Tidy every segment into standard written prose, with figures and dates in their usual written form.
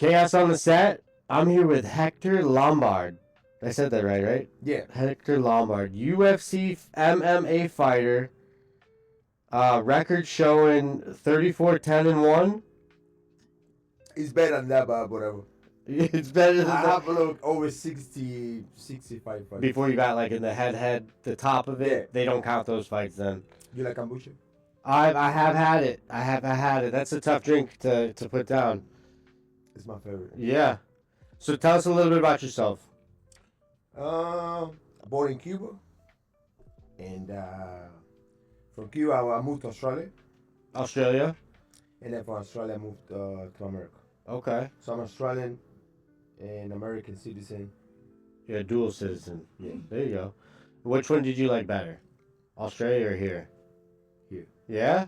Chaos on the set. I'm here with Hector Lombard. I said that right? Yeah. Hector Lombard, UFC MMA fighter. Record showing 34-10-1. It's better than that, but whatever. It's better than I that. have over 60, 65 fights. Before you got like in the head, the top of it, Yeah. They don't count those fights then. You like kombucha? I have had it. I have had it. That's a tough drink to put down. It's my favorite. Yeah. So tell us a little bit about yourself. Born in Cuba. And from Cuba, I moved to Australia. Australia? And then from Australia, I moved to America. Okay. So I'm Australian and American citizen. You're a dual citizen. Yeah. There you go. Which one did you like better? Australia or here? Here. Yeah?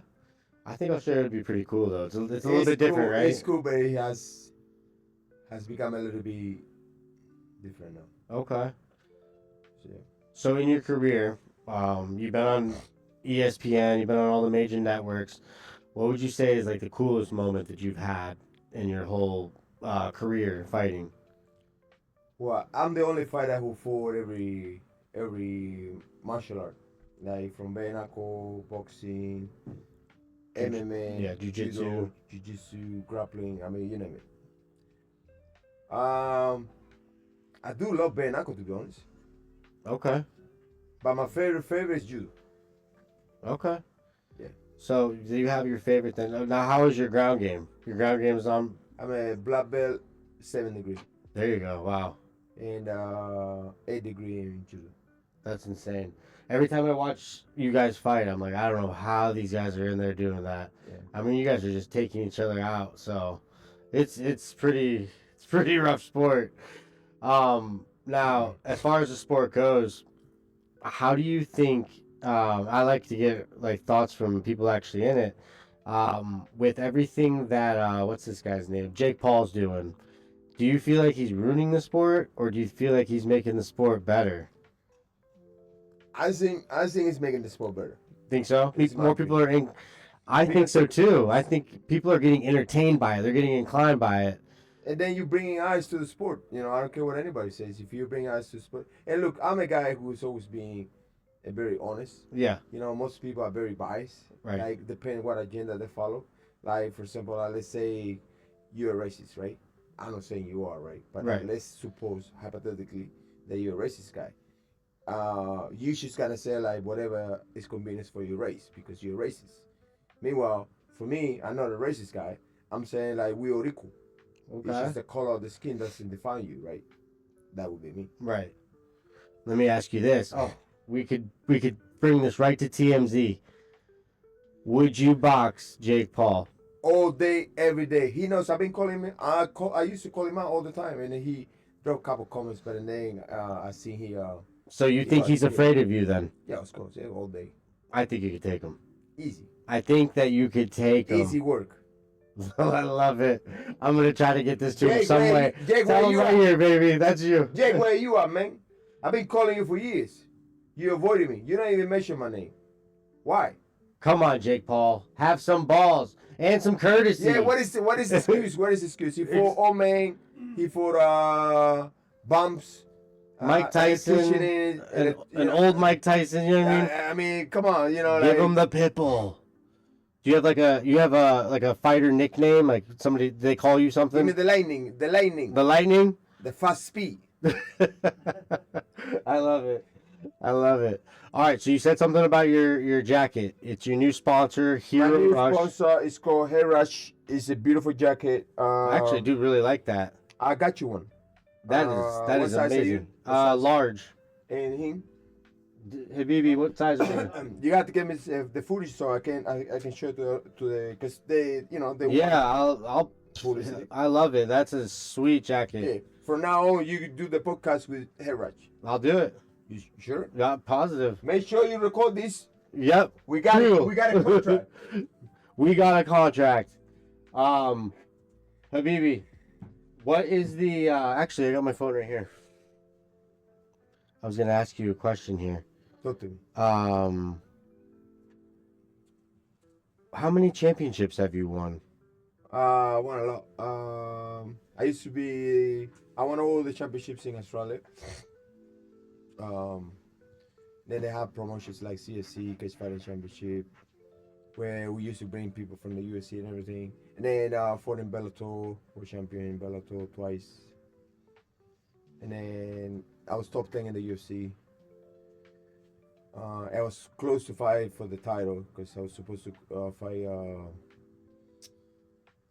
I think Australia would be pretty cool though. It's a little bit different, right? It's cool, but it has become a little bit different now. Okay. So, yeah. So in your career, you've been on ESPN, you've been on all the major networks. What would you say is like the coolest moment that you've had in your whole career fighting? Well, I'm the only fighter who fought every martial art, like from bare knuckle, boxing, MMA, yeah, jiu-jitsu, grappling. I mean, you name it. I do love bare knuckle, to be honest. Okay. But my favorite is judo. Okay. Yeah. So do you have your favorite thing? Now, how is your ground game? Your ground game is on? I'm a black belt, 7 degree. There you go. Wow. And 8 degree in judo. That's insane. Every time I watch you guys fight, I'm like, I don't know how these guys are in there doing that. Yeah. I mean, you guys are just taking each other out, so it's pretty rough sport. Now, as far as the sport goes, how do you think? I like to get like thoughts from people actually in it. With everything that what's this guy's name? Jake Paul's doing. Do you feel like he's ruining the sport, or do you feel like he's making the sport better? I think it's making the sport better. Think so? More people are in. I think so too. I think people are getting entertained by it. They're getting inclined by it. And then you're bringing eyes to the sport. You know, I don't care what anybody says. If you bring eyes to the sport, and look, I'm a guy who's always being very honest. Yeah. You know, most people are very biased. Right. Like, depending what agenda they follow. Like, for example, let's say you're a racist, right? I'm not saying you are, right? But right. Let's suppose, hypothetically, that you're a racist guy. You just gotta say, like, whatever is convenient for your race because you're racist. Meanwhile, for me, I'm not a racist guy. I'm saying, like, we are equal. Okay. It's just the color of the skin doesn't define you, right? That would be me. Right. Let me ask you this. Oh, we could bring this right to TMZ. Would you box Jake Paul? All day, every day. He knows. I've been calling him. I used to call him out all the time, and then he dropped a couple comments. But then I see he. So you think he's afraid of you then? Yeah, of course. Yeah, all day. I think you could take him. Easy. I think that you could take him. Easy work. I love it. I'm gonna try to get this to him some way. Jake, tell him right here, baby. That's you. Jake, where you at, man? I've been calling you for years. You avoided me. You don't even mention my name. Why? Come on, Jake Paul. Have some balls and some courtesy. Yeah, what is the excuse? What is the excuse? He fought old man. He fought bumps. Mike Tyson. An old Mike Tyson, you know what I mean? I mean, come on, you know. Give him the pitbull. Do you have a fighter nickname? Like somebody, they call you something? Give me the lightning. The lightning. The lightning? The fast speed. I love it. All right, so you said something about your jacket. It's your new sponsor, Hero Rush. My new sponsor is called Hero Rush. It's a beautiful jacket. I actually do really like that. I got you one. That is amazing. Large. And him? Habibi, what size are you? You got to give me the footage so I can show it to the because they yeah, I'll I love it. That's a sweet jacket. Yeah. From now on, you can do the podcast with Hero Rush. I'll do it. You sure? Yeah, positive. Make sure you record this. Yep. We got it. We got a contract. We got a contract. Habibi, what is the actually I got my phone right here. I was gonna ask you a question here. Talk to me. How many championships have you won? Won a lot. I I won all the championships in Australia. Then they have promotions like CSC, Cage Fighting Championship, where we used to bring people from the UFC and everything. And then fought in Bellator, was champion in Bellator twice. And then I was top 10 in the UFC. I was close to fight for the title because I was supposed to fight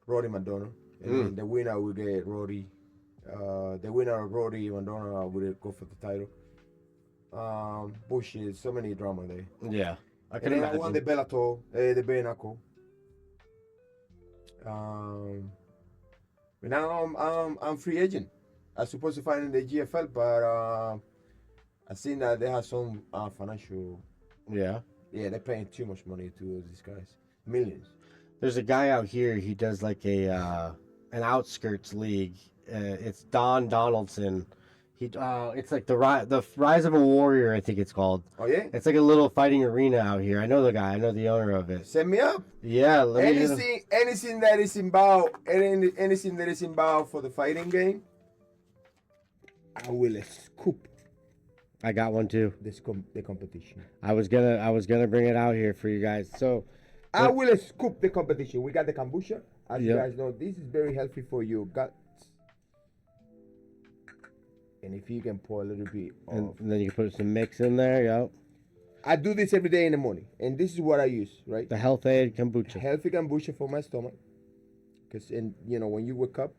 Roddy McDonough. And then the winner would get Roddy. The winner of Roddy McDonough would go for the title. Bullshit, so many drama there. Yeah, I can And then imagine. I won the Bellator, the bare knuckle. But now I'm free agent. I was supposed to fight in the GFL, but I seen that they have some financial. Yeah. Yeah, they're paying too much money to these guys, millions. There's a guy out here. He does like an outskirts league. It's Don Donaldson. It's like the Rise of a Warrior, I think it's called. Oh yeah. It's like a little fighting arena out here. I know the guy. I know the owner of it. Set me up. Yeah. Anything that is involved, anything that is involved for the fighting game, I will scoop. I got one too. The competition. I was gonna bring it out here for you guys. So I will scoop the competition. We got the kombucha. As you Yep. guys know, this is very healthy for your gut. And if you can pour a little bit and of, then you can put some mix in there. Yep. I do this every day in the morning, and this is what I use, right? The Health Aid kombucha. Healthy kombucha for my stomach, because when you wake up,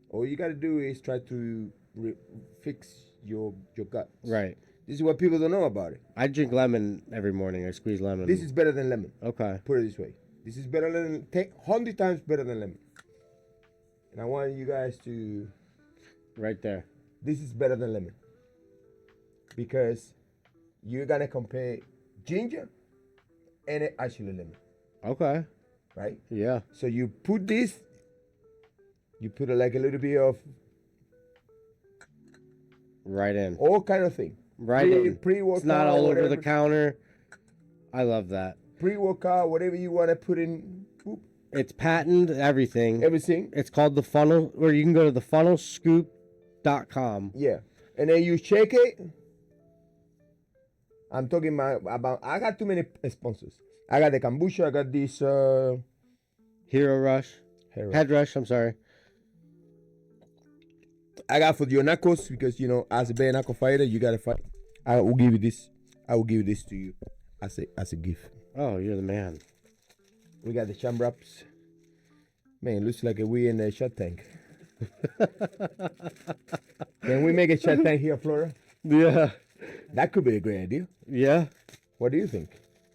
all you gotta do is try to fix your gut. Right. This is what people don't know about it. I drink lemon every morning. I squeeze lemon. This is better than lemon. Okay. Put it this way. This is better than 100 times better than lemon. And I want you guys to. Right there. This is better than lemon, because you're gonna compare ginger and actually lemon, Okay. right? Yeah. So you put this, you put like a little bit of Right in. all kind of thing. Right in. Pre-workout. It's not all over whatever, the counter. I love that. Pre-workout, whatever you want to put in. Boop, It's patented everything. everything. It's called the funnel, or you can go to thefunnelscoop.com. Yeah, and then you shake it. I'm talking about. I got too many sponsors. I got the kombucha. I got this. Hero Rush. Head Rush, I'm sorry. I got for your knuckles, because as a bare knuckle fighter, you gotta fight. I will give you this. I will give this to you as a gift. Oh, you're the man. We got the champ wraps. Man, looks like we in a Shark Tank. Can we make a Shark Tank here, Florida? Yeah. That could be a great idea. Yeah. What do you think?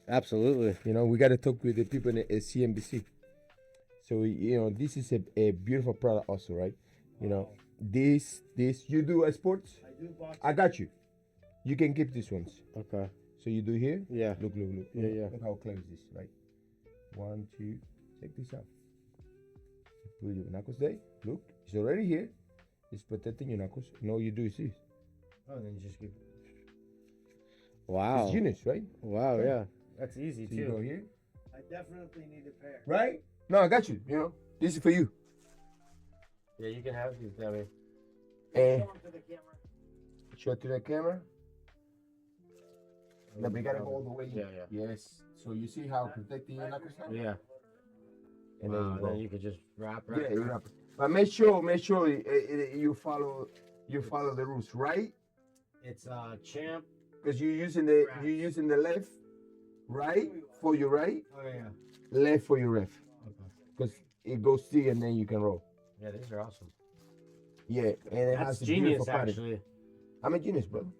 Absolutely. We got to talk with the people in CNBC. So this is a beautiful product also, right? This you do sports. I do boxing. I got you. You can keep these ones. Okay. So you do here. Yeah. Look. Yeah. Look how close this, right? 1, 2. Check this out. Put your knuckles there. Look, it's already here. It's protecting your knuckles. And all you do is this. Oh, then you just keep. Wow. It's genius, right? Wow, yeah. That's easy So you go too. here. I definitely need a pair. Right? No, I got you. This is for you. Yeah, you can have these, Debbie. And Show 'em to the camera. show it to the camera. Now we gotta go all the way. Yeah. Yes. So you see how protecting your knuckles are? Yeah. And then you go. Then you could just wrap Yeah, you wrap it. But make sure you follow the rules, right? It's champ. Because you're using the left, right for your right, Oh yeah. left for your left. Okay. Because it goes still and then you can roll. Yeah, these are awesome. Yeah, and it That's has a genius, beautiful pattern. actually. I'm a genius, brother.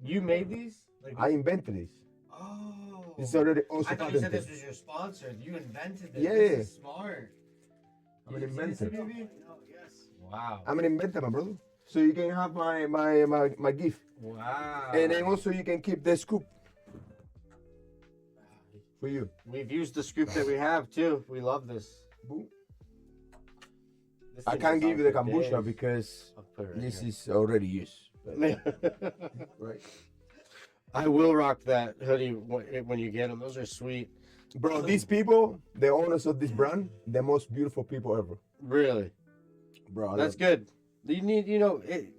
You made these? I invented this. Oh. It's already also I thought you said patented. this was your sponsor. You invented this. Yeah. This is smart. I'm an You see this, inventor. baby? No, yes. Wow. I'm an inventor, my brother. So you can have my gift. Wow. And then also you can keep the scoop for you. We've used the scoop that we have too. We love this. Boom. This I thing can't is give on you the for kombucha days. because I'll put it right this here. is already used. Right? I will rock that hoodie when you get them. Those are sweet. Bro, these people, the owners of this brand, the most beautiful people ever. Really? Bro, That's good. You need,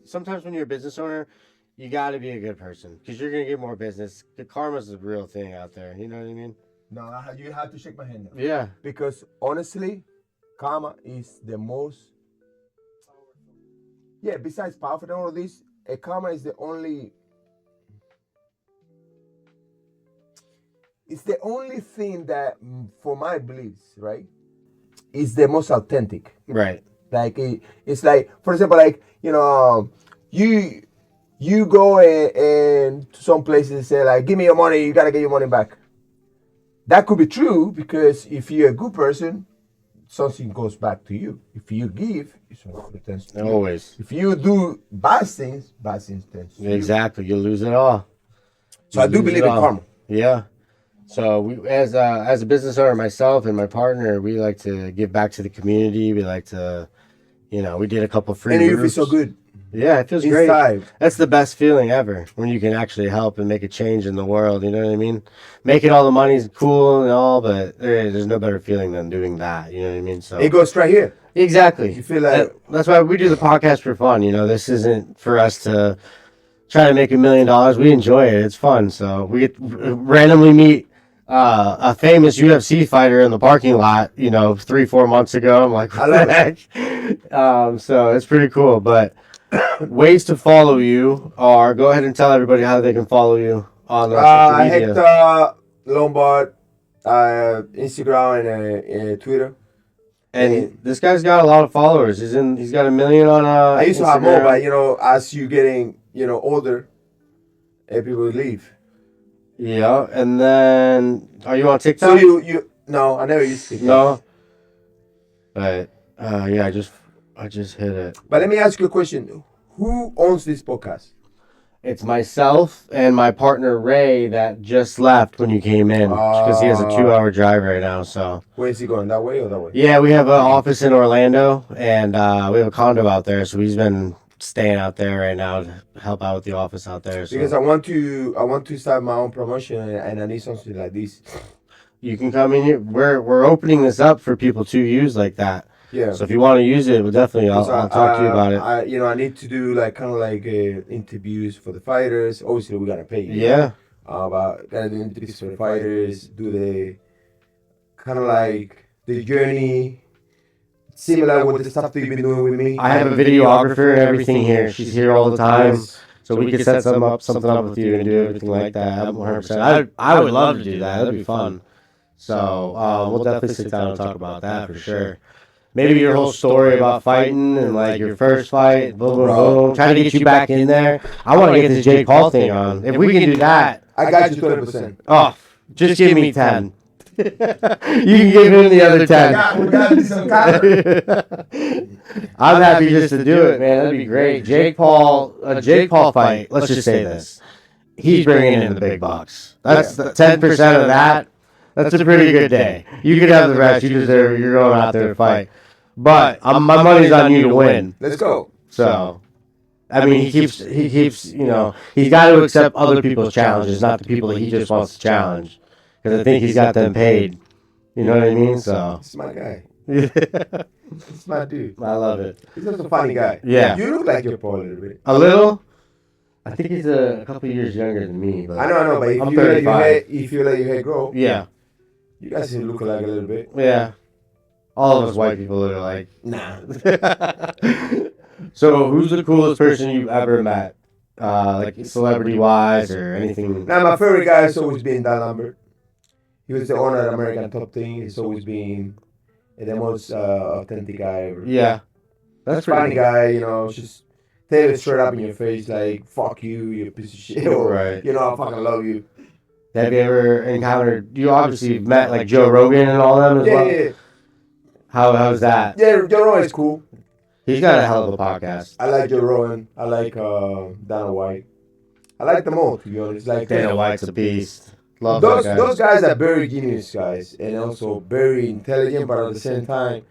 sometimes when you're a business owner, you got to be a good person because you're going to get more business. The karma's a real thing out there. You know what I mean? No, you have to shake my hand now. Yeah. Because honestly, karma is the most. Yeah, besides powerful and all of this, karma is the only. It's the only thing that, for my beliefs, right, is the most authentic. Right. Like it's like, for example, like you go and to some places and say like, give me your money, you gotta get your money back. That could be true because if you're a good person, something goes back to you. If you give, something returns to you. Always. If you do bad things tend to you. Exactly. You lose it all. So I do believe in karma. Yeah. So we, as a business owner, myself and my partner, we like to give back to the community. We like to, we did a couple free And you feel groups. so good. Yeah, it feels Inside. great. That's the best feeling ever when you can actually help and make a change in the world. You know what I mean? Making all the money's cool and all, but there's no better feeling than doing that. You know what I mean? So It goes right here. exactly. You feel like That's why we do the podcast for fun. This isn't for us to try to make $1 million. We enjoy it. It's fun. So we get randomly meet a famous UFC fighter in the parking lot, 3-4 months ago. I'm like, what the heck? So it's pretty cool. But ways to follow you are, go ahead and tell everybody how they can follow you on social media. Hector Lombard, Instagram and Twitter. And this guy's got a lot of followers. He's got 1 million on I used to have more, Instagram. but as you getting older, people leave. Yeah, and then are you on TikTok? So you no, I never used TikTok. No. But yeah, I just hit it. But let me ask you a question. Who owns this podcast? It's myself and my partner Ray that just left when you came in because he has a 2-hour drive right now. So where is he going? That way or that way? yeah, we have an office in Orlando and we have a condo out there, so he's been staying out there right now to help out with the office out there. So. Because I want to start my own promotion and I need something like this. You can come in here. We're opening this up for people to use like that. Yeah. So if you want to use it, we'll definitely I'll talk to you about it. I need to do interviews for the fighters. Obviously, we gotta pay. Yeah. But gotta do interviews for the fighters. Do the kind of like the journey. Similar with the stuff that you've been doing with me. I have a videographer and everything here. She's here all the time. So we could set something up with you and do everything like that. 100%. I would love to do that. That'd be fun. So we'll definitely sit down and talk about that for sure. Maybe your whole story about fighting and like your first fight, boom, boom, boom. Trying to get you back in there. I want to get this Jake Paul thing on. If we can do that. I got you 20%. Oh, just give me 10. You can give him the other 10. We got to do some I'm happy just to do it, man. That'd be great. Jake Paul fight. Let's just say this: he's bringing in the big bucks. That's the 10% of that. That's a pretty good day. You could have the rest. You deserve it. You're going out there to fight. But my money's on you to win. Let's go. So, I mean, he keeps. He's got to accept other people's challenges, not the people that he just wants to challenge. Because I think he's got them paid. You know what I mean? So. It's my guy. It's my dude. I love it. He's just a funny guy. Yeah. You look like you're Paul a little bit. A little? I think he's a couple of years younger than me. But I know, but if I'm you let 35. if you let your hair grow, Yeah. you guys look like a little bit. Yeah. All of us white people are like, Nah. So, who's the coolest person you've ever met? Like celebrity-wise or anything? Now, my favorite guy has always been Dan Lambert. He was the owner of American Top Team. He's always been the most authentic guy ever. Yeah. That's Funny pretty guy, just tell it straight up in your face, like, fuck you, you piece of shit. Or, Right. I fucking love you. Have you ever encountered, you obviously met like Joe Rogan and all them as well? Yeah. How's that? Yeah, Joe Rogan is cool. He's got a hell of a podcast. I like Joe Rogan. I like Dana White. I like them all, to be honest. Like Dana White's a beast. Love those that guy. those guys are very genius guys and also very intelligent, but at the same time,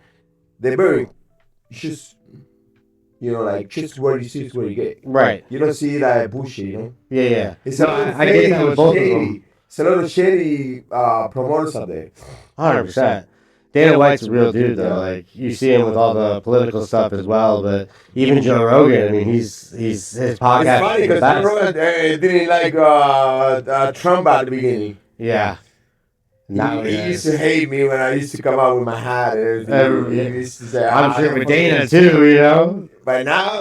they're very just just where you see is where you get. Right. You don't see like bullshit, Yeah. It's No, I get that with both of them. It's a lot of shady promoters out there. 100%. Dana White's a real dude, though. Like, you see him with all the political stuff as well, but even Joe Rogan, I mean, he's his podcast. It's funny because Joe Rogan didn't like Trump at the beginning. Yeah. He used to hate me when I used to come out with my hat and everything. He used to say, I'm sure with Dana, too, you know? But now,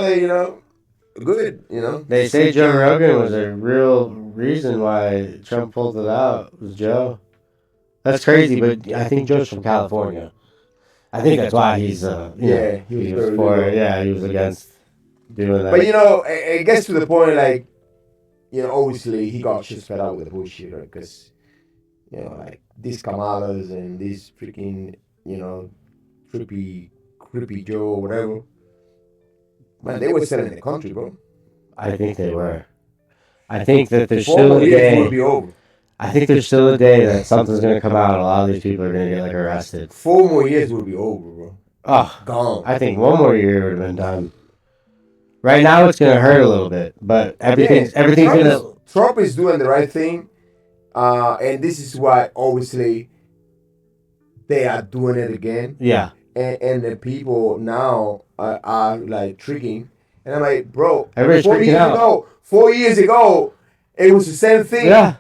good, They say Joe Rogan was a real reason why Trump pulled it out, was Joe. That's crazy, but I think Joe's from California. I think that's why he's, he was for it. Yeah, he was against doing that. But, it gets to the point, like, obviously he got just fed up with the bullshit, right? Because, like, these Kamalas and these freaking, creepy Joe or whatever, man, they were selling the country, bro. I think they were. I think that there's still a day. Be over. I think there's still a day that something's going to come out and a lot of these people are going to get, like, arrested. 4 more years will be over, bro. Oh, gone. I think 1 more year would have been done. Right now it's going to hurt a little bit, but everything's going to... Trump is doing the right thing, and this is why, obviously, they are doing it again. Yeah. And the people now are like tricking. And I'm like, bro, everybody's 4 years ago, it was the same thing. Yeah.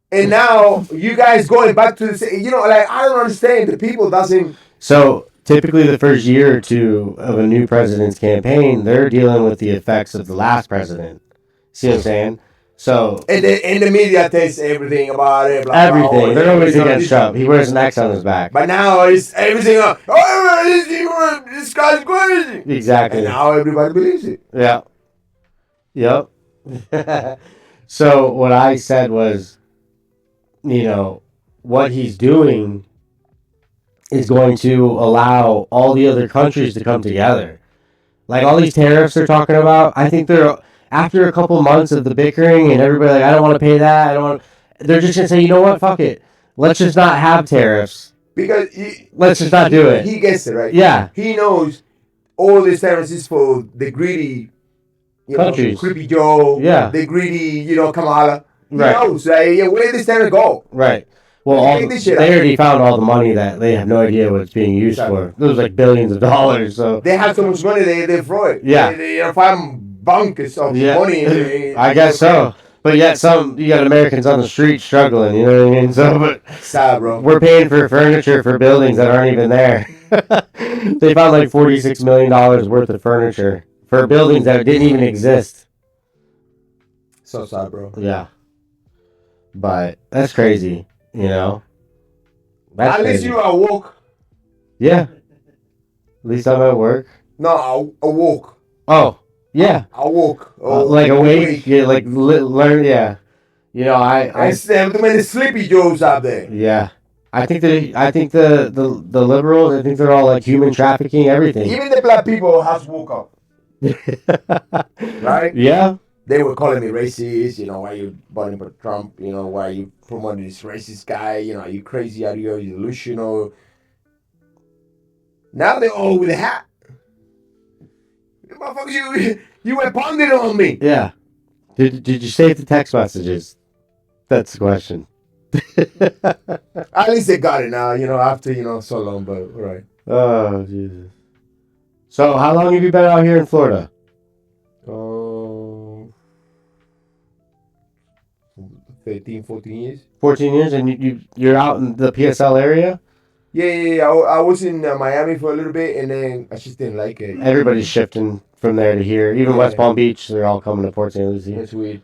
And now you guys going back to the same, like, I don't understand. The people doesn't. So typically the first year or two of a new president's campaign, they're dealing with the effects of the last president. See what I'm saying? So and the media takes everything about it. Blah, everything. Blah, blah, they're always against Trump. He wears an X on his back. But now it's everything. This guy's crazy. Exactly. And now everybody believes it. Yeah. Yep. So what I said was, what he's doing is going to allow all the other countries to come together. Like all these tariffs they're talking about, I think they're after a couple months of the bickering and everybody like, I don't want to pay that. They're just gonna say, you know what, fuck it, let's just not have tariffs. Because let's just not do it. He gets it right. Yeah. He knows all these tariffs is for the greedy countries. Creepy Joe. Yeah. The greedy, Kamala. He right. knows. Where did this tariff go? Right. Well, they already found all the money that they have no idea what it's being used for. It was like billions of dollars. So they have so much money they throw it. Yeah. They find bunkers of money. I guess so. But yet you got Americans on the street struggling, you know what I mean? So, but sad, bro. We're paying for furniture for buildings that aren't even there. They found like $46 million worth of furniture for buildings that didn't even exist. So sad, bro. Yeah. But that's crazy, That's at least you are woke. Yeah. At least I'm at work. No, awoke. Oh, yeah. Awoke. Like awake. Yeah, like learn. Yeah. I said too many sleepy Joes out there. Yeah. I think the liberals, I think they're all like human trafficking, everything. Even the black people has woke up. Right? Yeah. They were calling me racist, why you voting for Trump, why you promoting this racist guy, are you crazy, are you delusional? Now they're all with a hat. Motherfuckers, you were pounding on me. Yeah. Did you save the text messages? That's the question. At least they got it now, after, so long, but all right. Oh, Jesus. So how long have you been out here in Florida? 13, 14 years. 14 years, and you're out in the PSL area? Yeah. I was in Miami for a little bit, and then I just didn't like it. Everybody's shifting from there to here. Even West Palm Beach, they're all coming to Port St. Lucie. It's weird.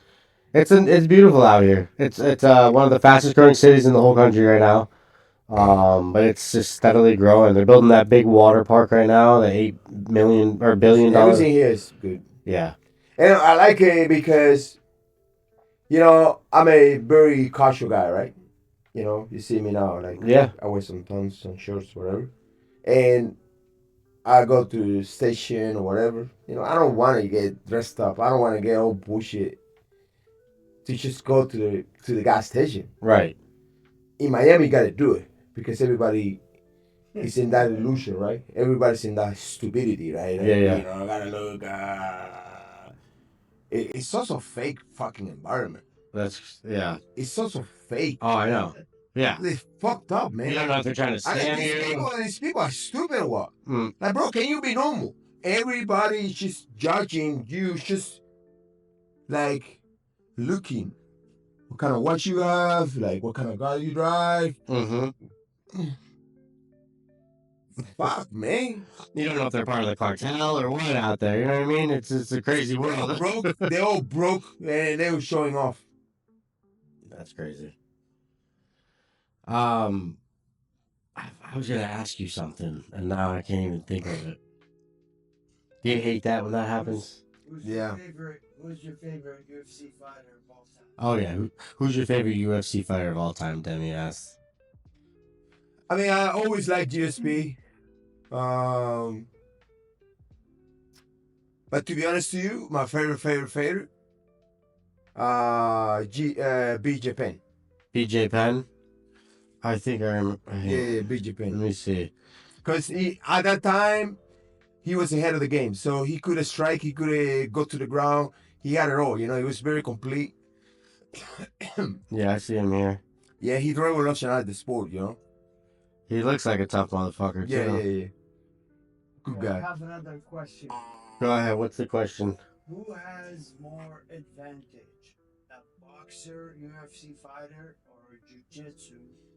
It's beautiful out here. It's one of the fastest growing cities in the whole country right now. But it's just steadily growing. They're building that big water park right now, the $8 million or $1 billion. Everything here is good. Yeah. And I like it because, I'm a very casual guy, right? You see me now, like, yeah. I wear some pants, some shorts, whatever. And I go to the station or whatever. I don't want to get dressed up. I don't want to get all bullshit to just go to the gas station. Right. In Miami, you got to do it because everybody is in that illusion, right? Everybody's in that stupidity, right? Yeah. I got to look. It's such a fake fucking environment. Yeah. It's such a fake. Oh, I know. Yeah. They fucked up, man. You don't know if they're trying to scam These people are stupid or what? Mm. Like, bro, can you be normal? Everybody is just judging you, just like looking what kind of watch you have, like what kind of car you drive. Mm-hmm. Fuck, man. You don't know if they're part of the cartel or what out there. You know what I mean? It's a crazy world. They all broke, and they were showing off. That's crazy. I was gonna ask you something, and now I can't even think of it. Do you hate that when that happens? Who's Yeah. Who's your favorite UFC fighter of all time? Oh yeah. Who's your favorite UFC fighter of all time? Demi asked. I mean, I always liked GSP. But to be honest to you, my favorite, BJ Penn. BJ Penn. I think I remember. Yeah, BJ Let Penn. me see. Because at that time, he was ahead of the game. So he could strike, he could go to the ground. He had it all, you know, he was very complete. Yeah, I see him here. Yeah, he revolutionized the sport, you know. He looks like a tough motherfucker too. Yeah. Good I guy. have another question. Go ahead. What's the question? Who has more advantage? A boxer, UFC fighter, or jiu-jitsu,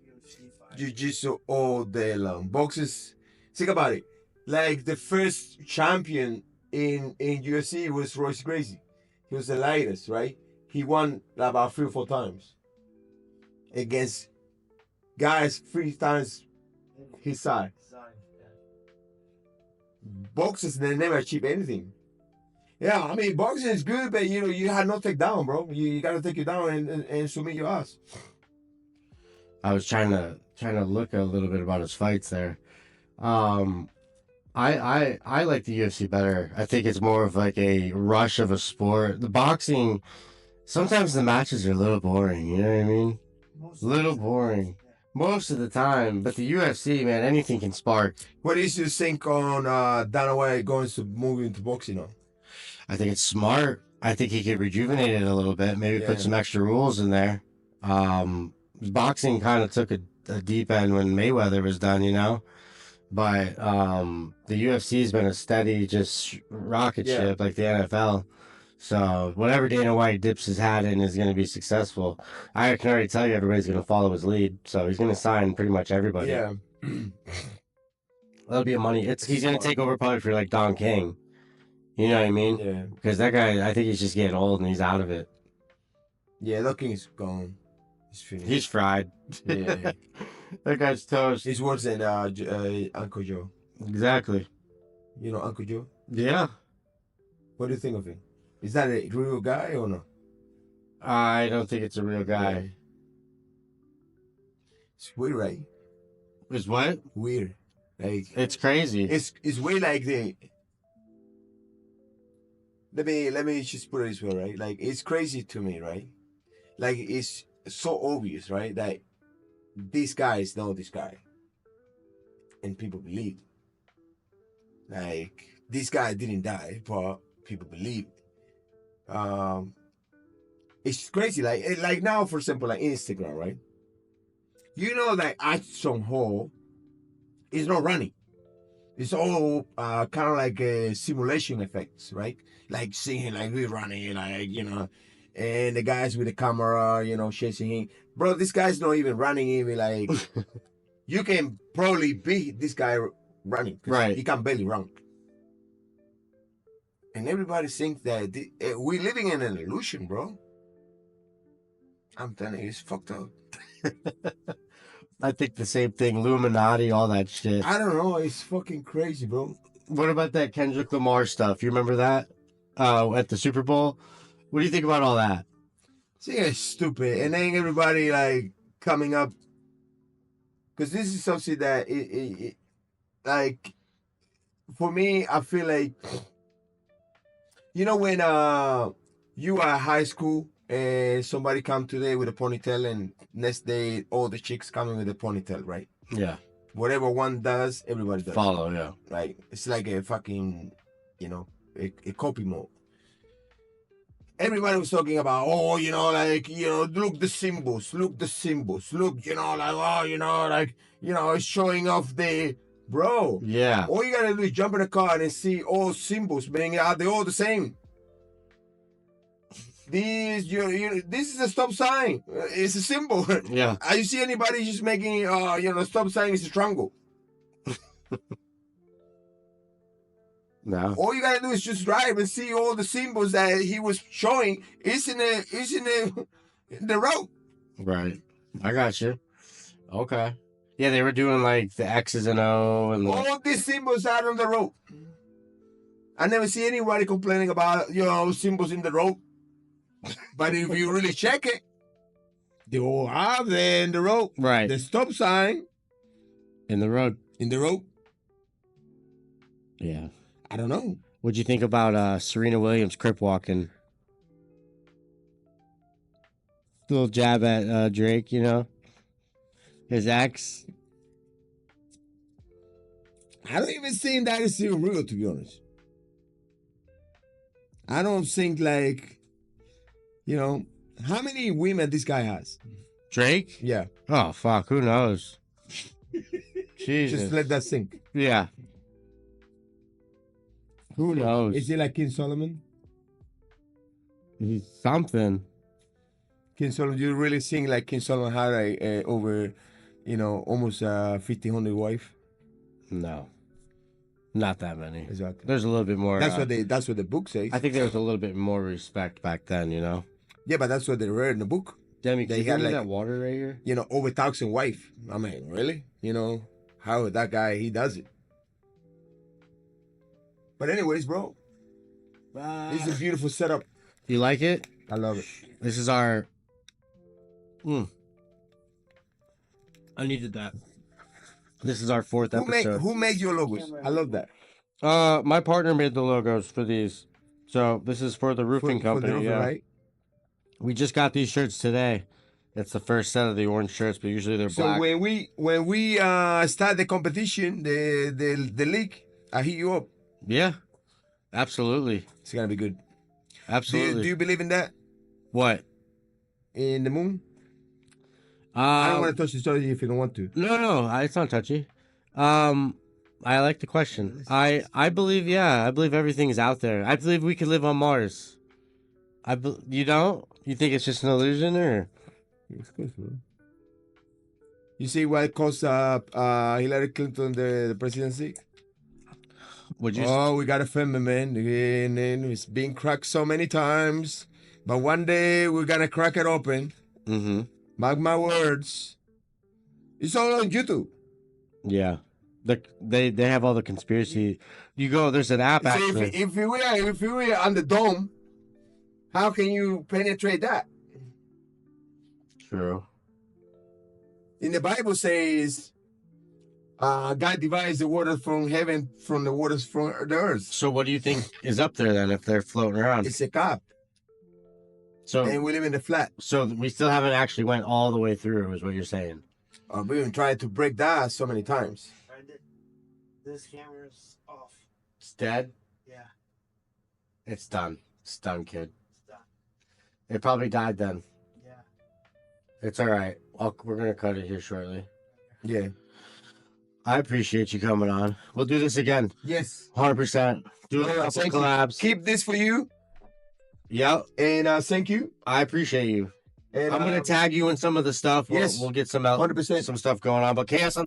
UFC fighter? Jiu-jitsu all day long. Boxers, think about it. Like the first champion in UFC was Royce Gracie. He was the lightest, right? He won about 3 or 4 times against guys 3 times his size. Boxers, they never achieve anything. Yeah, I mean, boxing is good, but you know, you had no takedown, bro. You gotta take it down and submit your ass. I was trying to look a little bit about his fights there. I like the UFC better. I think it's more of like a rush of a sport. The boxing, sometimes the matches are a little boring. You know what I mean? Little boring. Most of the time, but the UFC, man, anything can spark. What is your think on Dana White going to move into boxing now? I think it's smart. I think he could rejuvenate it a little bit. Maybe Yeah. put some extra rules in there. Boxing kind of took a deep end when Mayweather was done, you know. But the UFC has been a steady, just rocket Yeah. ship like the NFL. So whatever Dana White dips his hat in is going to be successful. I can already tell you everybody's going to follow his lead. So he's going to sign pretty much everybody. Yeah. That'll be a money. He's going to take over probably for like Don King. You know what I mean? Yeah. Because that guy, I think he's just getting old and he's out of it. Yeah, looking is gone. He's finished. He's fried. Yeah. That guy's toast. He's worse than Uncle Joe. Exactly. You know Uncle Joe? Yeah. What do you think of him? Is that a real guy or no? I don't think it's a real guy. Yeah. It's weird, right? Is what? Weird. Like It's crazy. it's weird like the let me just put it this way, right? Like it's crazy to me, right? Like it's so obvious, right? That these guys know this guy. And people believe. Like this guy didn't die, but people believe. It's crazy. Like now, for example, like Instagram, right? You know that Action Hall is not running. It's all kind of like simulation effects, right? Like seeing like we're running, like you know, and the guys with the camera, you know, chasing him. Bro, this guy's not even running. Even like you can probably beat this guy running, 'cause Right. he can barely run. And everybody thinks that we're living in an illusion, bro. I'm telling you, it's fucked up. I think the same thing. Illuminati, all that shit. I don't know. It's fucking crazy, bro. What about that Kendrick Lamar stuff? You remember that? At the Super Bowl? What do you think about all that? See, it's stupid. And then everybody like coming up. Because this is something that, like, for me, I feel like, you know, when you are high school and somebody come today with a ponytail and next day all the chicks coming with a ponytail, right? Yeah. Whatever one does, everybody does. Follow, yeah. Like it's like a fucking, you know, a copy mode. everybody was talking about, oh, you know, like, you know, look the symbols, look, you know, like, oh, you know, like, you know, it's showing off the, bro. Yeah. All you gotta do is jump in a car and see all symbols, man. They're all the same. This is a stop sign. It's a symbol. Yeah. You see anybody just making, you know, stop sign is a triangle. No. All you gotta do is just drive and see all the symbols that he was showing. It's in the road. Right. I got you. Okay. Yeah, they were doing like the X's and O and the... All these symbols are on the road. I never see anybody complaining about, you know, symbols in the road. But if you really check it, they all are there in the road. Right. The stop sign In the road. in the road. Yeah. I don't know. What'd you think about Serena Williams crip walking? Little jab at Drake, you know? His ex. I don't even think that is still real, to be honest. I don't think, like, you know, how many women this guy has? Drake? Yeah. Oh, fuck. Who knows? Jesus. Just let that sink. Yeah. Who knows? Is he like King Solomon? He's something. King Solomon, you really think like King Solomon had over, you know, almost 1,500 wife? No. Not that many. Exactly. There's a little bit more. That's what the book says. I think there was a little bit more respect back then, you know? Yeah, but that's what they read in the book. Demi, They can you had, give me like- that water right here? You know, over 1,000 wife. I mean, really? You know, how that guy, he does it. But anyways, bro, this is a beautiful setup. You like it? I love it. This is our... I needed that. This is our fourth episode. Who made your logos? I love that. My partner made the logos for these. So this is for the roofing company. roofing, Yeah. right? We just got these shirts today. It's the first set of the orange shirts, but usually they're So black. when we start the competition, the league, I hit you up. Yeah. Absolutely. It's gonna be good. Absolutely. Do you believe in that? What? In the moon? I don't want to touch the story if you don't want to. No, it's not touchy. I like the question. I believe, I believe everything is out there. I believe we could live on Mars. You don't? You think it's just an illusion, or? Of course, bro. You see what cost Hillary Clinton the presidency? Would you? Oh, we got a film, man. And it's been cracked so many times. But one day we're gonna crack it open. Mm-hmm. Mark my words. It's all on YouTube. Yeah. They have all the conspiracy. You go. There's an app So actually. if you were on the dome, how can you penetrate that? True. In the Bible says, God divides the waters from heaven from the waters from the earth. So what do you think is up there then if they're floating around? It's a cup, So and we live in the flat. so we still haven't actually went all the way through, is what you're saying. We've been trying to break that so many times. This camera's off. It's dead. Yeah, It's done. It's done, kid. it's done. It probably died then. Yeah. It's all right. We're gonna cut it here shortly. Yeah. I appreciate you coming on. We'll do this again. Yes. 100%. Do a couple Thank you. collabs. Keep this for you, Yep. and thank you. I appreciate you. And I'm gonna tag you in some of the stuff. Yes. We'll get some 100%. some stuff going on. But Chaos on